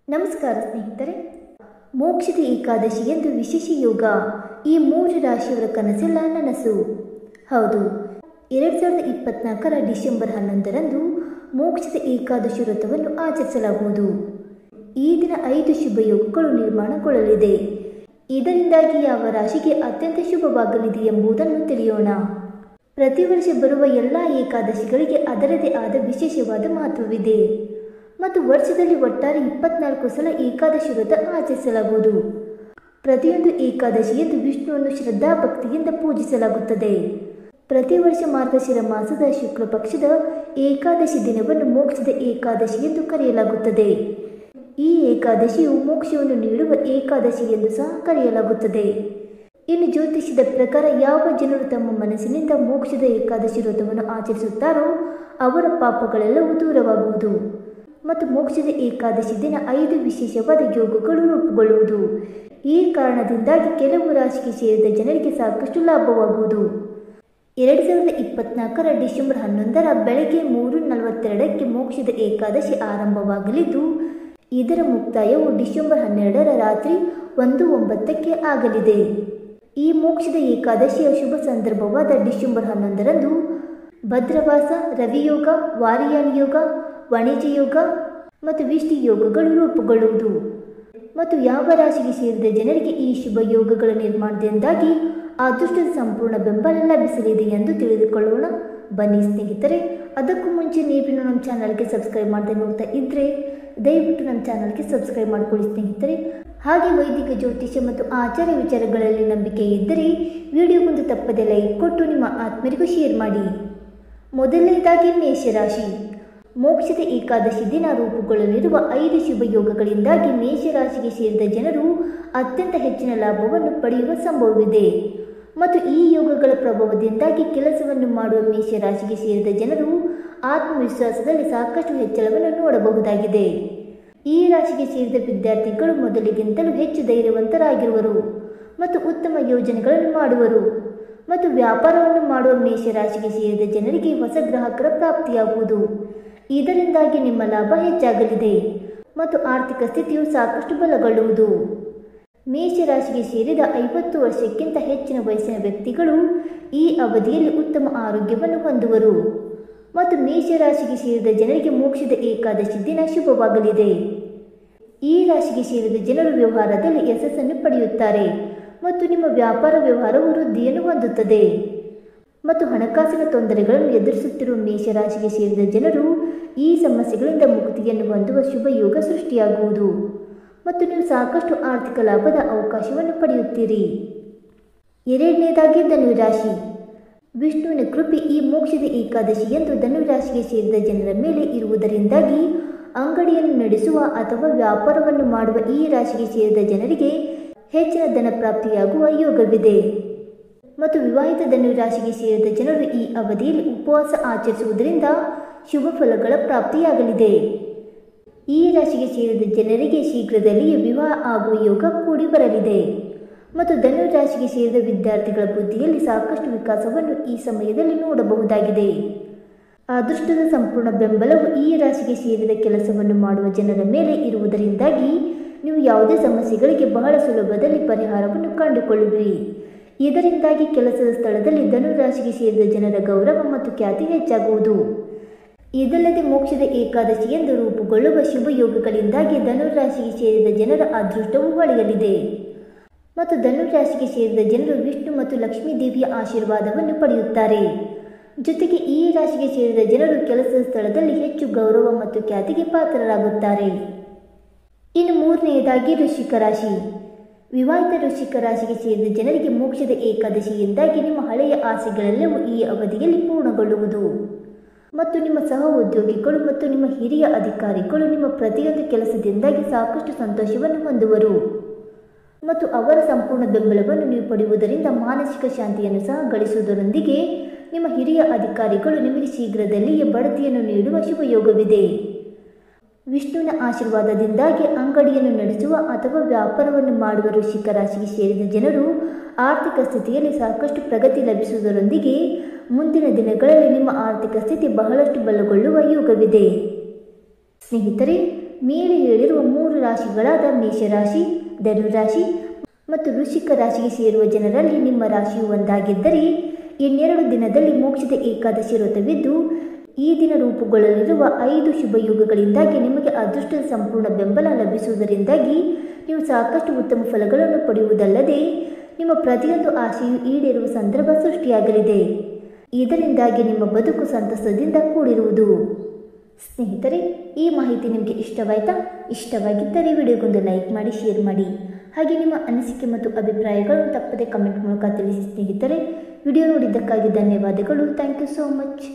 ನಮಸ್ಕಾರ ಸ್ನೇಹಿತರೆ. ಮೋಕ್ಷದ ಏಕಾದಶಿ ಎಂದು ವಿಶೇಷ ಯೋಗ ಈ 3 ರಾಶಿಯವರ ಕನಸೆಲ್ಲ ನನಸು. ಹೌದು, 2024 ಡಿಸೆಂಬರ್ 11ರಂದು ಮೋಕ್ಷದ ಏಕಾದಶಿ ವ್ರತವನ್ನು ಆಚರಿಸಲಾಗುವುದು. ಈ ದಿನ 5 ಶುಭ ಯೋಗಗಳು ನಿರ್ಮಾಣಗೊಳ್ಳಲಿದೆ. ಇದರಿಂದಾಗಿ ಯಾವ ರಾಶಿಗೆ ಅತ್ಯಂತ ಶುಭವಾಗಲಿದೆ ಎಂಬುದನ್ನು ತಿಳಿಯೋಣ. ಪ್ರತಿ ವರ್ಷ ಬರುವ ಎಲ್ಲ ಏಕಾದಶಿಗಳಿಗೆ ಅದರದೇ ಆದ ವಿಶೇಷವಾದ ಮಹತ್ವವಿದೆ ಮತ್ತು ವರ್ಷದಲ್ಲಿ ಒಟ್ಟಾರೆ 24 ಸಲ ಏಕಾದಶಿ ವ್ರತ ಆಚರಿಸಲಾಗುವುದು. ಪ್ರತಿಯೊಂದು ಏಕಾದಶಿಯಂದು ವಿಷ್ಣುವನ್ನು ಶ್ರದ್ಧಾ ಭಕ್ತಿಯಿಂದ ಪೂಜಿಸಲಾಗುತ್ತದೆ. ಪ್ರತಿ ವರ್ಷ ಮಾರ್ಗಶಿರ ಮಾಸದ ಶುಕ್ಲ ಪಕ್ಷದ ಏಕಾದಶಿ ದಿನವನ್ನು ಮೋಕ್ಷದ ಏಕಾದಶಿ ಎಂದು ಕರೆಯಲಾಗುತ್ತದೆ. ಈ ಏಕಾದಶಿಯು ಮೋಕ್ಷವನ್ನು ನೀಡುವ ಏಕಾದಶಿ ಎಂದು ಸಹ ಕರೆಯಲಾಗುತ್ತದೆ. ಇನ್ನು ಜ್ಯೋತಿಷ್ಯದ ಪ್ರಕಾರ ಯಾವ ಜನರು ತಮ್ಮ ಮನಸ್ಸಿನಿಂದ ಮೋಕ್ಷದ ಏಕಾದಶಿ ವ್ರತವನ್ನು ಆಚರಿಸುತ್ತಾರೋ ಅವರ ಪಾಪಗಳೆಲ್ಲವೂ ದೂರವಾಗುವುದು ಮತ್ತು ಮೋಕ್ಷದ ಏಕಾದಶಿ ದಿನ 5 ವಿಶೇಷವಾದ ಯೋಗಗಳು ರೂಪುಗೊಳ್ಳುವುದು. ಈ ಕಾರಣದಿಂದಾಗಿ ಕೆಲವು ರಾಶಿಗೆ ಸೇರಿದ ಜನರಿಗೆ ಸಾಕಷ್ಟು ಲಾಭವಾಗುವುದು. 2024 ಡಿಸೆಂಬರ್ 11 ಬೆಳಗ್ಗೆ 3:42ಕ್ಕೆ ಮೋಕ್ಷದ ಏಕಾದಶಿ ಆರಂಭವಾಗಲಿದ್ದು, ಇದರ ಮುಕ್ತಾಯವು ಡಿಸೆಂಬರ್ 12 ರಾತ್ರಿ 1:09ಕ್ಕೆ ಆಗಲಿದೆ. ಈ ಮೋಕ್ಷದ ಏಕಾದಶಿಯ ಶುಭ ಸಂದರ್ಭವಾದ ಡಿಸೆಂಬರ್ 11ರಂದು ಭದ್ರವಾಸ, ರವಿಯೋಗ, ವಾರಿಯಾನ್ ಯೋಗ, ವಾಣಿಜ್ಯ ಯೋಗ ಮತ್ತು ವಿಷ್ಣು ಯೋಗಗಳು ರೂಪುಗೊಳ್ಳುವುದು ಮತ್ತು ಯಾವ ರಾಶಿಗೆ ಸೇರಿದ ಜನರಿಗೆ ಈ ಶುಭ ಯೋಗಗಳ ನಿರ್ಮಾಣದಿಂದಾಗಿ ಅದೃಷ್ಟದ ಸಂಪೂರ್ಣ ಬೆಂಬಲ ಲಭಿಸಲಿದೆ ಎಂದು ತಿಳಿದುಕೊಳ್ಳೋಣ. ಬನ್ನಿ ಸ್ನೇಹಿತರೆ, ಅದಕ್ಕೂ ಮುಂಚೆ ನೀವು ನಮ್ಮ ಚಾನಲ್ಗೆ ಸಬ್ಸ್ಕ್ರೈಬ್ ಮಾಡದೆ ನೋಡ್ತಾ ಇದ್ದರೆ ದಯವಿಟ್ಟು ನಮ್ಮ ಚಾನಲ್ಗೆ ಸಬ್ಸ್ಕ್ರೈಬ್ ಮಾಡಿಕೊಳ್ಳಿ ಸ್ನೇಹಿತರೆ. ಹಾಗೆ ವೈದಿಕ ಜ್ಯೋತಿಷ್ಯ ಮತ್ತು ಆಚಾರ ವಿಚಾರಗಳಲ್ಲಿ ನಂಬಿಕೆ ಇದ್ದರೆ ವಿಡಿಯೋಗೊಂದು ತಪ್ಪದೆ ಲೈಕ್ ಕೊಟ್ಟು ನಿಮ್ಮ ಆತ್ಮರಿಗೂ ಶೇರ್ ಮಾಡಿ. ಮೊದಲನೇದಾಗಿ ಮೇಷರಾಶಿ. ಮೋಕ್ಷದ ಏಕಾದಶಿ ದಿನ ರೂಪುಗೊಳ್ಳಲಿರುವ 5 ಶುಭ ಯೋಗಗಳಿಂದಾಗಿ ಮೇಷರಾಶಿಗೆ ಸೇರಿದ ಜನರು ಅತ್ಯಂತ ಹೆಚ್ಚಿನ ಲಾಭವನ್ನು ಪಡೆಯುವ ಸಂಭವವಿದೆ ಮತ್ತು ಈ ಯೋಗಗಳ ಪ್ರಭಾವದಿಂದಾಗಿ ಕೆಲಸವನ್ನು ಮಾಡುವ ಮೇಷರಾಶಿಗೆ ಸೇರಿದ ಜನರು ಆತ್ಮವಿಶ್ವಾಸದಲ್ಲಿ ಸಾಕಷ್ಟು ಹೆಚ್ಚಳವನ್ನು ನೋಡಬಹುದಾಗಿದೆ. ಈ ರಾಶಿಗೆ ಸೇರಿದ ವಿದ್ಯಾರ್ಥಿಗಳು ಮೊದಲಿಗಿಂತಲೂ ಹೆಚ್ಚು ಧೈರ್ಯವಂತರಾಗಿರುವರು ಮತ್ತು ಉತ್ತಮ ಯೋಜನೆಗಳನ್ನು ಮಾಡುವರು ಮತ್ತು ವ್ಯಾಪಾರವನ್ನು ಮಾಡುವ ಮೇಷರಾಶಿಗೆ ಸೇರಿದ ಜನರಿಗೆ ಹೊಸ ಗ್ರಾಹಕರ ಪ್ರಾಪ್ತಿಯಾಗುವುದು. ಇದರಿಂದಾಗಿ ನಿಮ್ಮ ಲಾಭ ಹೆಚ್ಚಾಗಲಿದೆ ಮತ್ತು ಆರ್ಥಿಕ ಸ್ಥಿತಿಯು ಸಾಕಷ್ಟು ಬಲಗೊಳ್ಳುವುದು. ಮೇಷರಾಶಿಗೆ ಸೇರಿದ 50 ವರ್ಷಕ್ಕಿಂತ ಹೆಚ್ಚಿನ ವಯಸ್ಸಿನ ವ್ಯಕ್ತಿಗಳು ಈ ಅವಧಿಯಲ್ಲಿ ಉತ್ತಮ ಆರೋಗ್ಯವನ್ನು ಹೊಂದುವರು ಮತ್ತು ಮೇಷರಾಶಿಗೆ ಸೇರಿದ ಜನರಿಗೆ ಮೋಕ್ಷದ ಏಕಾದಶಿ ದಿನ ಶುಭವಾಗಲಿದೆ. ಈ ರಾಶಿಗೆ ಸೇರಿದ ಜನರು ವ್ಯವಹಾರದಲ್ಲಿ ಯಶಸ್ಸನ್ನು ಪಡೆಯುತ್ತಾರೆ ಮತ್ತು ನಿಮ್ಮ ವ್ಯಾಪಾರ ವ್ಯವಹಾರವು ವೃದ್ಧಿಯನ್ನು ಹೊಂದುತ್ತದೆ ಮತ್ತು ಹಣಕಾಸಿನ ತೊಂದರೆಗಳನ್ನು ಎದುರಿಸುತ್ತಿರುವ ಮೇಷರಾಶಿಗೆ ಸೇರಿದ ಜನರು ಈ ಸಮಸ್ಯೆಗಳಿಂದ ಮುಕ್ತಿಯನ್ನು ಹೊಂದುವ ಶುಭ ಯೋಗ ಸೃಷ್ಟಿಯಾಗುವುದು ಮತ್ತು ನೀವು ಸಾಕಷ್ಟು ಆರ್ಥಿಕ ಲಾಭದ ಅವಕಾಶವನ್ನು ಪಡೆಯುತ್ತೀರಿ. ಎರಡನೇದಾಗಿ ಧನುರಾಶಿ. ವಿಷ್ಣುವಿನ ಕೃಪೆ ಈ ಮೋಕ್ಷದ ಏಕಾದಶಿ ಎಂದು ಧನುರಾಶಿಗೆ ಸೇರಿದ ಜನರ ಮೇಲೆ ಇರುವುದರಿಂದಾಗಿ ಅಂಗಡಿಯನ್ನು ನಡೆಸುವ ಅಥವಾ ವ್ಯಾಪಾರವನ್ನು ಮಾಡುವ ಈ ರಾಶಿಗೆ ಸೇರಿದ ಜನರಿಗೆ ಹೆಚ್ಚಿನ ಧನ ಪ್ರಾಪ್ತಿಯಾಗುವ ಯೋಗವಿದೆ ಮತ್ತು ವಿವಾಹಿತ ಧನುರಾಶಿಗೆ ಸೇರಿದ ಜನರು ಈ ಅವಧಿಯಲ್ಲಿ ಉಪವಾಸ ಆಚರಿಸುವುದರಿಂದ ಶುಭ ಫಲಗಳ ಪ್ರಾಪ್ತಿಯಾಗಲಿದೆ. ಈ ರಾಶಿಗೆ ಸೇರಿದ ಜನರಿಗೆ ಶೀಘ್ರದಲ್ಲಿಯೇ ವಿವಾಹ ಆಗುವ ಯೋಗ ಕೂಡಿ ಬರಲಿದೆ ಮತ್ತು ಧನುರಾಶಿಗೆ ಸೇರಿದ ವಿದ್ಯಾರ್ಥಿಗಳ ಬುದ್ಧಿಯಲ್ಲಿ ಸಾಕಷ್ಟು ವಿಕಾಸವನ್ನು ಈ ಸಮಯದಲ್ಲಿ ನೋಡಬಹುದಾಗಿದೆ. ಅದೃಷ್ಟದ ಸಂಪೂರ್ಣ ಬೆಂಬಲವು ಈ ರಾಶಿಗೆ ಸೇರಿದ ಕೆಲಸವನ್ನು ಮಾಡುವ ಜನರ ಮೇಲೆ ಇರುವುದರಿಂದಾಗಿ ನೀವು ಯಾವುದೇ ಸಮಸ್ಯೆಗಳಿಗೆ ಬಹಳ ಸುಲಭದಲ್ಲಿ ಪರಿಹಾರವನ್ನು ಕಂಡುಕೊಳ್ಳುವಿರಿ. ಇದರಿಂದಾಗಿ ಕೆಲಸದ ಸ್ಥಳದಲ್ಲಿ ಧನುರಾಶಿಗೆ ಸೇರಿದ ಜನರ ಗೌರವ ಮತ್ತು ಖ್ಯಾತಿ ಹೆಚ್ಚಾಗುವುದು. ಇದಲ್ಲದೆ ಮೋಕ್ಷದ ಏಕಾದಶಿ ಎಂದು ರೂಪುಗೊಳ್ಳುವ ಶುಭ ಯೋಗಗಳಿಂದಾಗಿ ಧನುರಾಶಿಗೆ ಸೇರಿದ ಜನರ ಅದೃಷ್ಟವು ಹೊಳೆಯಲಿದೆ ಮತ್ತು ಧನುರಾಶಿಗೆ ಸೇರಿದ ಜನರು ವಿಷ್ಣು ಮತ್ತು ಲಕ್ಷ್ಮೀ ದೇವಿಯ ಆಶೀರ್ವಾದವನ್ನು ಪಡೆಯುತ್ತಾರೆ. ಜೊತೆಗೆ ಈ ರಾಶಿಗೆ ಸೇರಿದ ಜನರು ಕೆಲಸದ ಸ್ಥಳದಲ್ಲಿ ಹೆಚ್ಚು ಗೌರವ ಮತ್ತು ಖ್ಯಾತಿಗೆ ಪಾತ್ರರಾಗುತ್ತಾರೆ. ಇನ್ನು ಮೂರನೆಯದಾಗಿ ವೃಶ್ಚಿಕ ರಾಶಿ. ವಿವಾಹಿತ ವೃಶ್ಚಿಕ ರಾಶಿಗೆ ಸೇರಿದ ಜನರಿಗೆ ಮೋಕ್ಷದ ಏಕಾದಶಿಯಿಂದಾಗಿ ನಿಮ್ಮ ಹಳೆಯ ಆಸೆಗಳೆಲ್ಲವೂ ಈ ಅವಧಿಯಲ್ಲಿ ಪೂರ್ಣಗೊಳ್ಳುವುದು ಮತ್ತು ನಿಮ್ಮ ಸಹ ಉದ್ಯೋಗಿಗಳು ಮತ್ತು ನಿಮ್ಮ ಹಿರಿಯ ಅಧಿಕಾರಿಗಳು ನಿಮ್ಮ ಪ್ರತಿಯೊಂದು ಕೆಲಸದಿಂದಾಗಿ ಸಾಕಷ್ಟು ಸಂತೋಷವನ್ನು ಹೊಂದುವರು ಮತ್ತು ಅವರ ಸಂಪೂರ್ಣ ಬೆಂಬಲವನ್ನು ನೀವು ಪಡೆಯುವುದರಿಂದ ಮಾನಸಿಕ ಶಾಂತಿಯನ್ನು ಸಹ ಗಳಿಸುವುದರೊಂದಿಗೆ ನಿಮ್ಮ ಹಿರಿಯ ಅಧಿಕಾರಿಗಳು ನಿಮಗೆ ಶೀಘ್ರದಲ್ಲಿಯೇ ಬಡ್ತಿಯನ್ನು ನೀಡುವ ಶುಭ ಯೋಗವಿದೆ. ವಿಷ್ಣುವಿನ ಆಶೀರ್ವಾದದಿಂದಾಗಿ ಅಂಗಡಿಯನ್ನು ನಡೆಸುವ ಅಥವಾ ವ್ಯಾಪಾರವನ್ನು ಮಾಡುವ ವೃಶ್ಚಿಕ ರಾಶಿಗೆ ಸೇರಿದ ಜನರು ಆರ್ಥಿಕ ಸ್ಥಿತಿಯಲ್ಲಿ ಸಾಕಷ್ಟು ಪ್ರಗತಿ ಲಭಿಸುವುದರೊಂದಿಗೆ ಮುಂದಿನ ದಿನಗಳಲ್ಲಿ ನಿಮ್ಮ ಆರ್ಥಿಕ ಸ್ಥಿತಿ ಬಹಳಷ್ಟು ಬಲಗೊಳ್ಳುವ ಯೋಗವಿದೆ. ಸ್ನೇಹಿತರೆ, ಮೇಲೆ ಹೇಳಿರುವ 3 ರಾಶಿಗಳಾದ ಮೇಷರಾಶಿ, ಧನುರಾಶಿ ಮತ್ತು ವೃಶ್ಚಿಕ ರಾಶಿಗೆ ಸೇರುವ ಜನರಲ್ಲಿ ನಿಮ್ಮ ರಾಶಿಯು ಒಂದಾಗಿದ್ದರೆ ಇನ್ನೆರಡು ದಿನದಲ್ಲಿ ಮೋಕ್ಷದ ಏಕಾದಶಿ ವ್ರತವಿದ್ದು ಈ ದಿನ ರೂಪುಗೊಳ್ಳಲಿರುವ 5 ಶುಭ ಯೋಗಗಳಿಂದಾಗಿ ನಿಮಗೆ ಅದೃಷ್ಟದ ಸಂಪೂರ್ಣ ಬೆಂಬಲ ಲಭಿಸುವುದರಿಂದಾಗಿ ನೀವು ಸಾಕಷ್ಟು ಉತ್ತಮ ಫಲಗಳನ್ನು ಪಡೆಯುವುದಲ್ಲದೆ ನಿಮ್ಮ ಪ್ರತಿಯೊಂದು ಆಶೆಯು ಈಡೇರುವ ಸಂದರ್ಭ ಸೃಷ್ಟಿಯಾಗಲಿದೆ. ಇದರಿಂದಾಗಿ ನಿಮ್ಮ ಬದುಕು ಸಂತಸದಿಂದ ಕೂಡಿರುವುದು. ಸ್ನೇಹಿತರೆ, ಈ ಮಾಹಿತಿ ನಿಮಗೆ ಇಷ್ಟವಾಯಿತಾ? ಇಷ್ಟವಾಗಿದ್ದರೆ ವಿಡಿಯೋಗೊಂದು ಲೈಕ್ ಮಾಡಿ, ಶೇರ್ ಮಾಡಿ. ಹಾಗೆ ನಿಮ್ಮ ಅನಿಸಿಕೆ ಮತ್ತು ಅಭಿಪ್ರಾಯಗಳನ್ನು ತಪ್ಪದೆ ಕಮೆಂಟ್ ಮೂಲಕ ತಿಳಿಸಿ. ಸ್ನೇಹಿತರೆ, ವಿಡಿಯೋ ನೋಡಿದ್ದಕ್ಕಾಗಿ ಧನ್ಯವಾದಗಳು. Thank you so much.